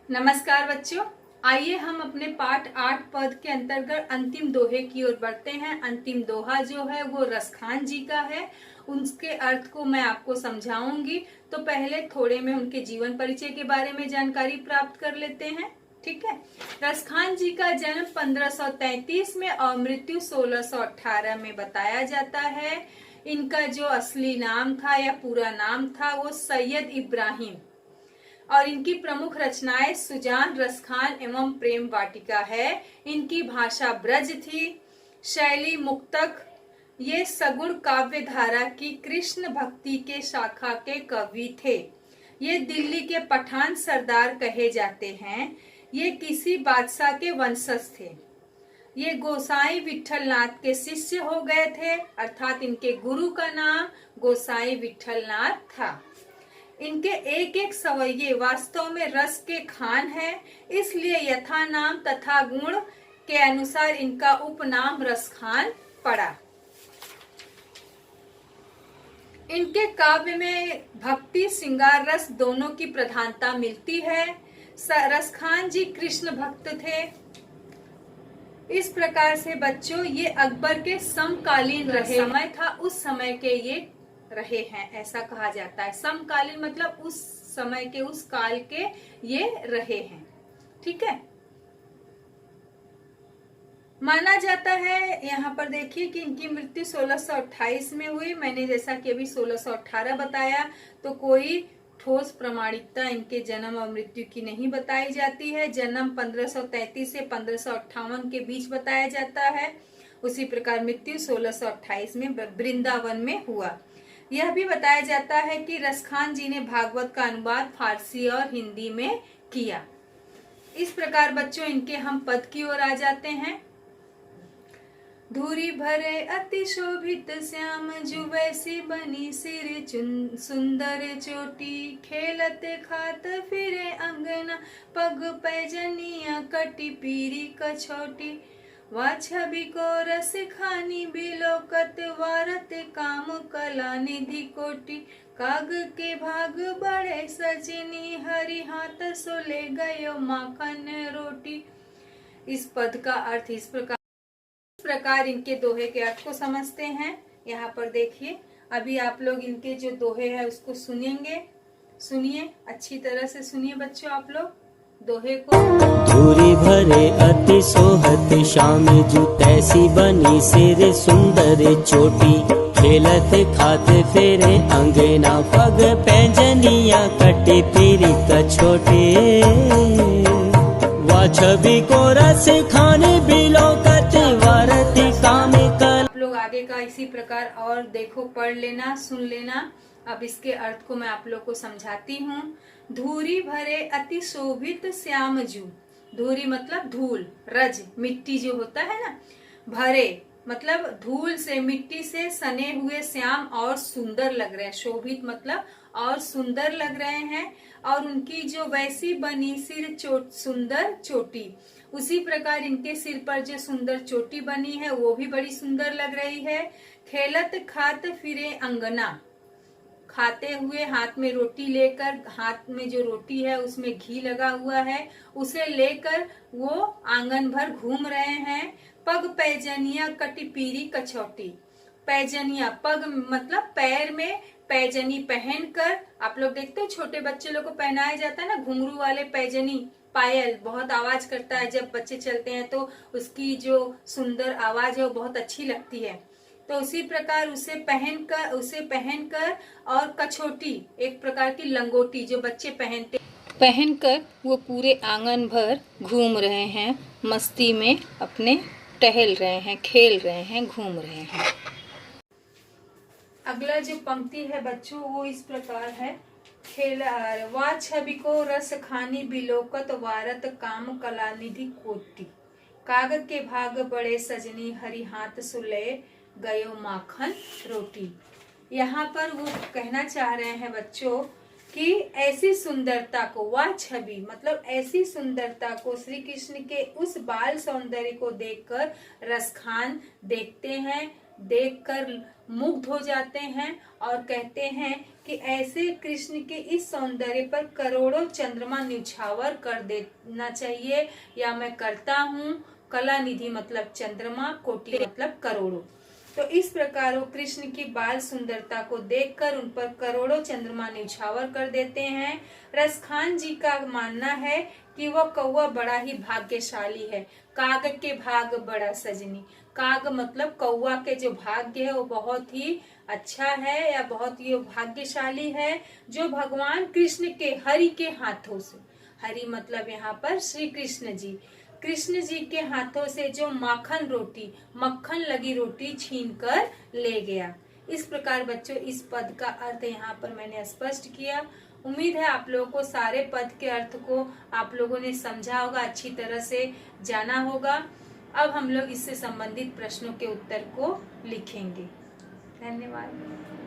नमस्कार बच्चों, आइए हम अपने पाठ 8 पद के अंतर्गत अंतिम दोहे की ओर बढ़ते हैं। अंतिम दोहा जो है वो रसखान जी का है। उसके अर्थ को मैं आपको समझाऊंगी। तो पहले थोड़े में उनके जीवन परिचय के बारे में जानकारी प्राप्त कर लेते हैं। ठीक है। रसखान जी का जन्म 1533 में और मृत्यु 1618 में बताया जाता है। इनका जो असली नाम था या पूरा नाम था वो सैयद इब्राहिम और इनकी प्रमुख रचनाएं सुजान, रसखान एवं प्रेम वाटिका है। इनकी भाषा ब्रज थी, शैली मुक्तक। ये सगुण काव्य धारा की कृष्ण भक्ति के शाखा के कवि थे। ये दिल्ली के पठान सरदार कहे जाते हैं। ये किसी बादशाह के वंशज थे। ये गोसाई विठलनाथ के शिष्य हो गए थे, अर्थात इनके गुरु का नाम गोसाई विठलनाथ था। इनके एक एक सवैये वास्तव में रस के खान है, इसलिए यथा नाम तथा गुण के अनुसार इनका उपनाम रसखान पड़ा। इनके काव्य में भक्ति श्रृंगार रस दोनों की प्रधानता मिलती है। रसखान जी कृष्ण भक्त थे। इस प्रकार से बच्चों ये अकबर के समकालीन रहे समय था, उस समय के ये रहे हैं, ऐसा कहा जाता है। समकालीन मतलब उस समय के, उस काल के ये रहे हैं। ठीक है। माना जाता है, यहाँ पर देखिए कि इनकी मृत्यु 1628 में हुई। मैंने जैसा कि अभी 1618 बताया, तो कोई ठोस प्रमाणिकता इनके जन्म और मृत्यु की नहीं बताई जाती है। जन्म 1533 से 1558 के बीच बताया जाता है। उसी प्रकार मृत्यु 1628 में वृंदावन में हुआ। यह भी बताया जाता है कि रसखान जी ने भागवत का अनुवाद फारसी और हिंदी में किया। इस प्रकार बच्चों इनके हम पद की ओर आ जाते हैं। धूरी भरे अति शोभित श्याम जु वैसी बनी सिर सुंदर चोटी, खेलते खात फिरे अंगना पग पैजनिया कटी पीरी कछोटी, वा छवि को रस खानी बिलोकत वारत काम कला निधि कोटि, काग के भाग बड़े सजनी हरि हाथ सोले गयो माखन रोटी। इस पद का अर्थ इस प्रकार इनके दोहे के अर्थ को समझते हैं। यहाँ पर देखिए, अभी आप लोग इनके जो दोहे है उसको सुनेंगे। सुनिए, अच्छी तरह से सुनिए बच्चों आप लोग दोहे को। धूरी भरे अति सोहत श्याम जु तैसी बनी सिर सुंदर चोटी, खेलत खाते फेरे अंगना पग पैजनिया कटी पीरी कछोटी, वा छवि को रस खाने बिलोकत वारती काम कल। आप लोग आगे का इसी प्रकार और देखो, पढ़ लेना, सुन लेना। अब इसके अर्थ को मैं आप लोग को समझाती हूँ। धूरी भरे अति शोभित श्याम जू। धूरी मतलब धूल, रज मिट्टी जो होता है ना। भरे मतलब धूल से, मिट्टी से सने हुए श्याम और सुंदर लग रहे हैं। शोभित मतलब और सुंदर लग रहे हैं। और उनकी जो वैसी बनी सिर सुंदर चोटी, उसी प्रकार इनके सिर पर जो सुंदर चोटी बनी है वो भी बड़ी सुंदर लग रही है। खेलत खात फिरे अंगना, खाते हुए हाथ में रोटी लेकर, हाथ में जो रोटी है उसमें घी लगा हुआ है, उसे लेकर वो आंगन भर घूम रहे हैं। पग पैजनिया कटी पीरी कछौटी। पैजनिया पग मतलब पैर में पैजनी पहनकर, आप लोग देखते हो छोटे बच्चे लोग को पहनाया जाता है ना घुंघरू वाले पैजनी, पायल, बहुत आवाज करता है जब बच्चे चलते हैं, तो उसकी जो सुंदर आवाज है वो बहुत अच्छी लगती है। तो उसी प्रकार उसे पहनकर और कछोटी एक प्रकार की लंगोटी जो बच्चे पहनकर वो पूरे आंगन भर घूम रहे हैं, मस्ती में अपने टहल रहे हैं, खेल रहे हैं, घूम रहे हैं। अगला जो पंक्ति है बच्चों वो इस प्रकार है। खेला वा छवि को रस खानी बिलोकत वारत काम कला निधि कोटि, कागज के भाग बड़े सजनी हरि हाथ सुले गयो माखन रोटी। यहाँ पर वो कहना चाह रहे हैं बच्चों कि ऐसी सुंदरता को, वह छवि मतलब ऐसी सुंदरता को, श्री कृष्ण के उस बाल सौंदर्य को देखकर रसखान देखते हैं, देखकर मुग्ध हो जाते हैं और कहते हैं कि ऐसे कृष्ण के इस सौंदर्य पर करोड़ों चंद्रमा न्यौछावर कर देना चाहिए, या मैं करता हूँ। कला निधि मतलब चंद्रमा, कोटि मतलब करोड़ों। तो इस प्रकार वो कृष्ण की बाल सुंदरता को देखकर उन पर करोड़ों चंद्रमा न्यौछावर कर देते हैं। रसखान जी का मानना है कि वह कौवा बड़ा ही भाग्यशाली है। काग के भाग बड़ा सजनी। काग मतलब कौवा के जो भाग्य है वो बहुत ही अच्छा है या बहुत ही भाग्यशाली है, जो भगवान कृष्ण के हरि के हाथों से, हरि मतलब यहाँ पर श्री कृष्ण जी, कृष्ण जी के हाथों से जो माखन रोटी, मक्खन लगी रोटी छीन कर ले गया। इस प्रकार बच्चों इस पद का अर्थ यहाँ पर मैंने स्पष्ट किया। उम्मीद है आप लोगों को सारे पद के अर्थ को आप लोगों ने समझा होगा, अच्छी तरह से जाना होगा। अब हम लोग इससे संबंधित प्रश्नों के उत्तर को लिखेंगे। धन्यवाद।